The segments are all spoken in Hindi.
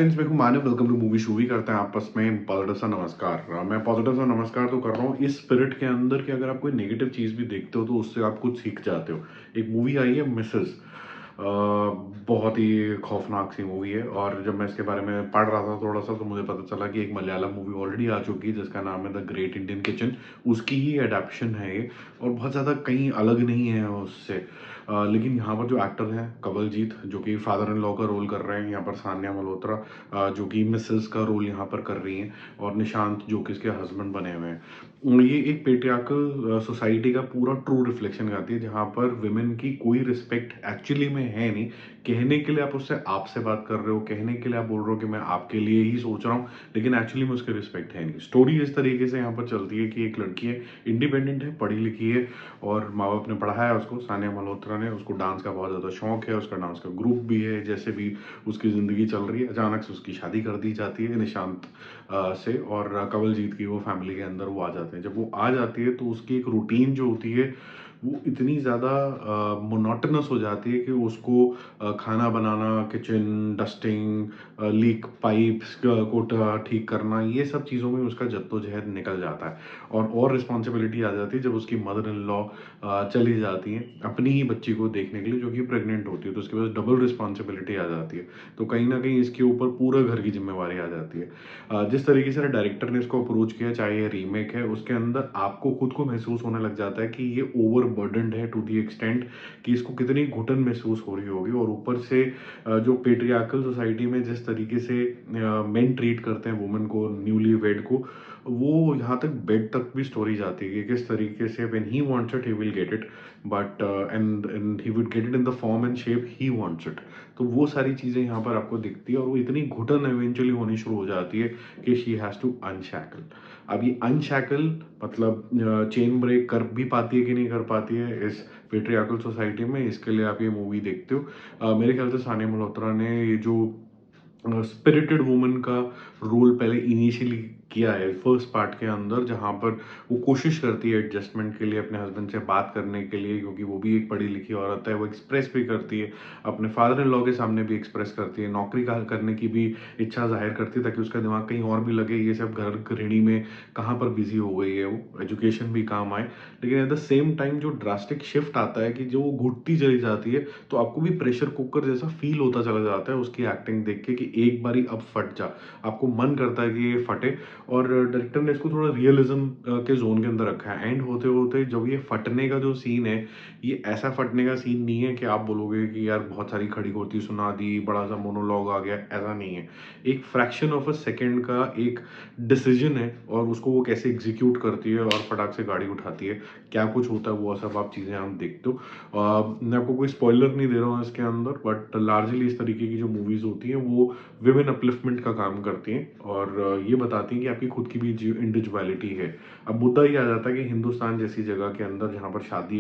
फ्रेंड्स, मैं हूँ मानव। वेलकम टू मूवी शूवी। करते हैं आपस में पॉजिटिव सा नमस्कार। मैं पॉजिटिव सा नमस्कार तो कर रहा हूँ इस स्पिरिट के अंदर कि अगर आप कोई नेगेटिव चीज़ भी देखते हो तो उससे आप कुछ सीख जाते हो। एक मूवी आई है मिसेस, बहुत ही खौफनाक सी मूवी है। और जब मैं इसके बारे में पढ़ रहा था थोड़ा सा तो मुझे पता चला कि एक मलयालम मूवी ऑलरेडी आ चुकी है जिसका नाम है द ग्रेट इंडियन किचन। उसकी ही अडेप्शन है ये, और बहुत ज़्यादा कहीं अलग नहीं है उससे। लेकिन यहाँ पर जो एक्टर हैं, कवलजीत जो कि फादर इन लॉ का रोल कर रहे हैं, यहाँ पर सान्या मल्होत्रा जो कि मिसेस का रोल यहाँ पर कर रही हैं, और निशांत जो कि इसके हस्बैंड बने हुए हैं। ये एक पेट्रियार्कल सोसाइटी का पूरा ट्रू रिफ्लेक्शन करती है, जहाँ पर विमेन की कोई रिस्पेक्ट एक्चुअली में है नहीं। कहने के लिए आप उससे आपसे बात कर रहे हो, कहने के लिए आप बोल रहे हो कि मैं आपके लिए ही सोच रहा हूँ, लेकिन एक्चुअली में उसकी रिस्पेक्ट है नहीं। स्टोरी इस तरीके से यहाँ पर चलती है कि एक लड़की है, इंडिपेंडेंट है, पढ़ी लिखी है, और माँ बाप ने पढ़ाया उसको, सानिया मल्होत्रा ने। उसको डांस का बहुत ज़्यादा शौक है, उसका डांस का ग्रुप भी है। जैसे भी उसकी ज़िंदगी चल रही है, अचानक से उसकी शादी कर दी जाती है निशांत से, और कवलजीत की वो फैमिली के अंदर वो आ जाते हैं। जब वो आ जाती है तो उसकी एक रूटीन जो होती है वो इतनी ज़्यादा मोनोटोनस हो जाती है कि उसको खाना बनाना, किचन डस्टिंग, लीक पाइप्स को ठीक करना, ये सब चीज़ों में उसका जद्दोजहद निकल जाता है। और रिस्पॉन्सिबिलिटी आ जाती है जब उसकी मदर इन लॉ चली जाती हैं अपनी ही बच्ची को देखने के लिए, जो कि प्रेग्नेंट होती है। तो उसके पास डबल रिस्पॉन्सिबिलिटी आ जाती है। तो कहीं ना कहीं इसके ऊपर पूरा घर की जिम्मेवारी आ जाती है। जिस तरीके से डायरेक्टर ने इसको अप्रोच किया, चाहे ये रीमेक है, उसके अंदर आपको खुद को महसूस होने लग जाता है कि ये ओवर बर्डनड है टू दी एक्सटेंट कि इसको कितनी घुटन महसूस हो रही होगी। और ऊपर से जो पेट्रियार्कल सोसाइटी में जिस तरीके से मेन ट्रीट करते हैं वुमेन को, न्यूली वेड को, वो यहाँ तक बेड तक भी स्टोरी जाती है कि किस तरीके से when he wants it he will get it, but and he would get it in the form and shape he wants it. तो वो सारी चीज़ें यहाँ पर आपको दिखती है, और वो इतनी घुटन इवेंचुअली होनी शुरू हो जाती है कि शी हैज़ टू अनशैकल। अब ये अनशैकल मतलब चेन ब्रेक कर भी पाती है कि नहीं कर पाती है इस पेट्रियार्कल सोसाइटी में, इसके लिए आप ये मूवी देखते हो। मेरे ख्याल से सानिया मल्होत्रा ने ये जो स्पिरिटेड वुमन का रोल पहले इनिशियली किया है फर्स्ट पार्ट के अंदर, जहाँ पर वो कोशिश करती है एडजस्टमेंट के लिए, अपने हस्बैंड से बात करने के लिए, क्योंकि वो भी एक पढ़ी लिखी औरत है। वो एक्सप्रेस भी करती है, अपने फादर इन लॉ के सामने भी एक्सप्रेस करती है, नौकरी का करने की भी इच्छा जाहिर करती है ताकि उसका दिमाग कहीं और भी लगे। ये सब घर गृहिणी में कहाँ पर बिजी हो गई है, वो एजुकेशन भी काम आए। लेकिन एट द सेम टाइम जो ड्रास्टिक शिफ्ट आता है कि जो वो घुटती चली जाती है, तो आपको भी प्रेशर कुकर जैसा फील होता चला जाता है उसकी एक्टिंग देख के कि एक बारी अब फट जा। आपको मन करता है कि ये फटे। और डायरेक्टर ने इसको थोड़ा रियलिज्म के जोन के अंदर रखा है। एंड होते होते जब ये फटने का जो सीन है, ये ऐसा फटने का सीन नहीं है कि आप बोलोगे कि यार बहुत सारी खड़ी खोटी सुना दी, बड़ा सा मोनोलॉग आ गया, ऐसा नहीं है। एक फ्रैक्शन ऑफ अ सेकेंड का एक डिसीजन है, और उसको वो कैसे एग्जीक्यूट करती है और फटाक से गाड़ी उठाती है, क्या कुछ होता है वो सब आप चीज़ें हम देखते हो। मैं आपको कोई स्पॉइलर नहीं दे रहा हूँ इसके अंदर, बट लार्जली इस तरीके की जो मूवीज़ होती हैं वो विमेन अपलिफ्टमेंट का काम करती हैं, और ये बताती हैं कि आपकी खुद की भी इंडिविजुअलिटी है। अब मुद्दा ये आ जाता है कि हिंदुस्तान जैसी जगह के अंदर जहाँ पर शादी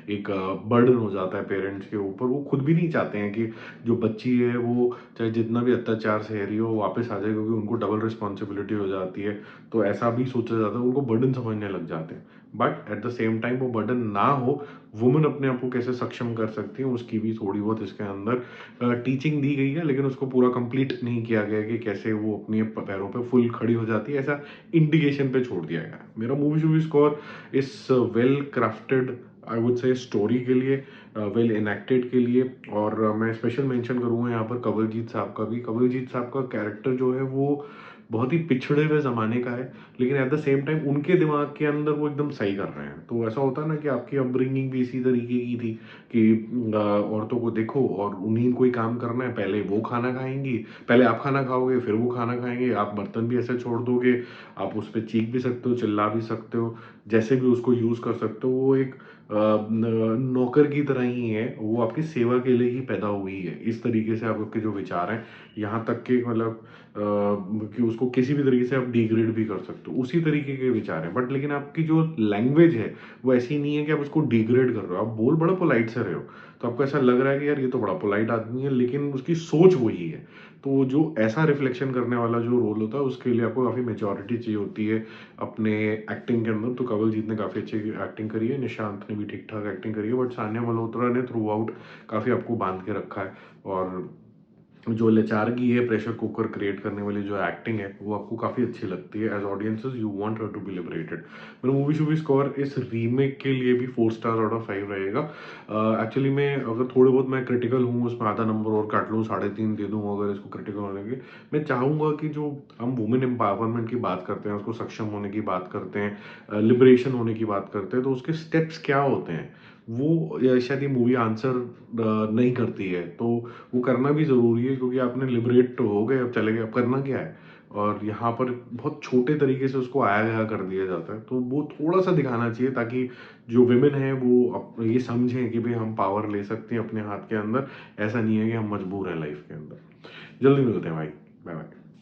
एक बर्डन हो जाता है पेरेंट्स के ऊपर, वो खुद भी नहीं चाहते हैं कि जो बच्ची है वो चाहे जितना भी अत्याचार सह रही हो वापस आ जाए, क्योंकि उनको डबल रिस्पॉन्सिबिलिटी हो जाती है। तो ऐसा भी सोचा जाता है, उनको बर्डन समझने लग जाते हैं। But at the same time वो बर्डन ना हो, वुमेन अपने आप को कैसे सक्षम कर सकती है उसकी भी थोड़ी बहुत इसके अंदर टीचिंग दी गई है। लेकिन उसको पूरा कंप्लीट नहीं किया गया कि कैसे वो अपने पैरों पे फुल खड़ी हो जाती है, ऐसा इंडिकेशन पे छोड़ दिया गया। मेरा मूवी स्कोर इस well crafted, I would say, story के लिए, वेल इनएक्टेड के लिए। और मैं स्पेशल मेंशन करूँगा यहाँ पर कवलजीत साहब का भी। कवलजीत साहब का कैरेक्टर जो है वो बहुत ही पिछड़े हुए ज़माने का है, लेकिन एट द सेम टाइम उनके दिमाग के अंदर वो एकदम सही कर रहे हैं। तो ऐसा होता है ना कि आपकी अपब्रिंगिंग भी इसी तरीके की थी कि औरतों को देखो और उन्हीं को ही काम करना है, पहले वो खाना खाएंगी, पहले आप खाना खाओगे फिर वो खाना खाएंगे, आप बर्तन भी ऐसे छोड़ दोगे, आप उस पर चीख भी सकते हो, चिल्ला भी सकते हो, जैसे भी उसको यूज़ कर सकते हो। वो एक नौकर की तरह ही है, वो आपकी सेवा के लिए ही पैदा हुई है। इस तरीके से आपके जो विचार हैं, यहाँ तक कि मतलब कि उसको किसी भी तरीके से आप डिग्रेड भी कर सकते हो, उसी तरीके के विचार हैं। बट लेकिन आपकी जो लैंग्वेज है वो ऐसी नहीं है कि आप उसको डिग्रेड कर रहे हो, आप बोल बड़ा पोलाइट से रहे हो, तो आपको ऐसा लग रहा है कि यार ये तो बड़ा पोलाइट आदमी है, लेकिन उसकी सोच वही है। तो जो ऐसा रिफ्लेक्शन करने वाला जो रोल होता है उसके लिए आपको काफ़ी मेच्योरिटी चाहिए होती है अपने एक्टिंग के अंदर। तो कवलजीत ने काफ़ी अच्छी एक्टिंग करी है, निशांत ने भी ठीक ठाक एक्टिंग करी है, बट सान्या मल्होत्रा ने थ्रू आउट काफ़ी आपको बांध के रखा है। और जो लेचारगी है प्रेशर कुकर क्रिएट करने वाली जो एक्टिंग है वो आपको काफ़ी अच्छी लगती है। As audiences you want her to be liberated. मेरा मूवी शूवी स्कोर इस रीमेक के लिए भी 4 स्टार आउट ऑफ 5 रहेगा। एक्चुअली मैं अगर थोड़े बहुत मैं क्रिटिकल हूँ उसमें आधा नंबर और काट लूँ, 3.5 दे दूँ अगर इसको क्रिटिकल होने के। मैं चाहूँगा कि जो हम वुमेन एम्पावरमेंट की बात करते हैं, उसको सक्षम होने की बात करते हैं, लिबरेशन होने की बात करते हैं, तो उसके स्टेप्स क्या होते हैं वो शायद ये मूवी आंसर नहीं करती है। तो वो करना भी ज़रूरी है क्योंकि आपने लिबरेट तो हो गए, अब चले गए, अब करना क्या है? और यहाँ पर बहुत छोटे तरीके से उसको आया गया कर दिया जाता है, तो वो थोड़ा सा दिखाना चाहिए ताकि जो विमेन है वो ये समझें कि भाई हम पावर ले सकते हैं अपने हाथ के अंदर। ऐसा नहीं है कि हम मजबूर हैं लाइफ के अंदर। जल्दी मिलते हैं भाई। Bye bye.